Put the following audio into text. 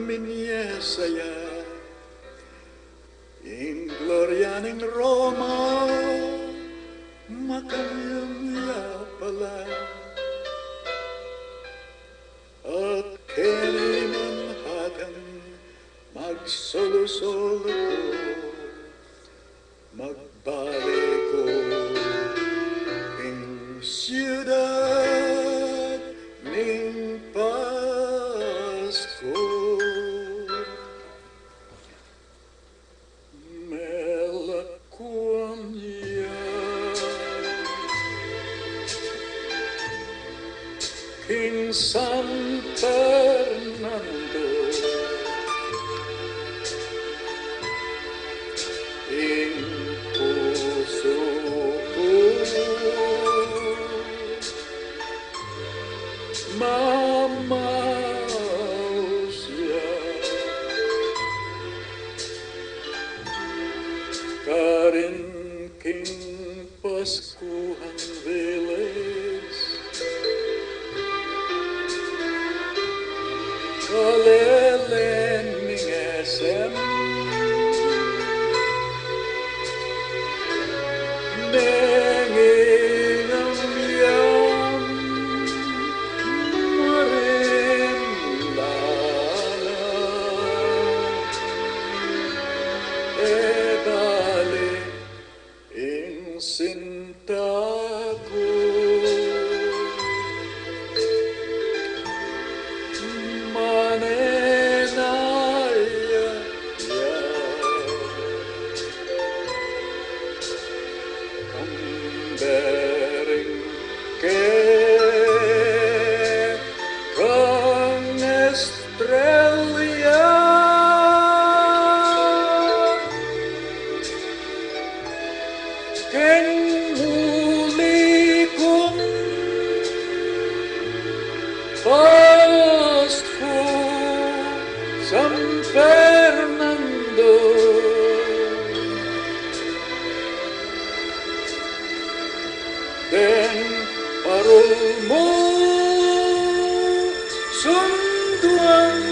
minye saya, glorya ning Roma, makanyan pala, at keni Manhattan, magsolo-solo ko, magbalik ko, syudad ning Pasku. Melakwan King San Fernandu, ing pusu mamaus Karin, Keng, Paskuhan Village, Kalele, Ning, Neng, amyam, marimla, bali, sinta ko, manenaya, Deng, Keng, estrelya, Keng, muli kong Pasku, San Fernando, Deng, parol mo sunduan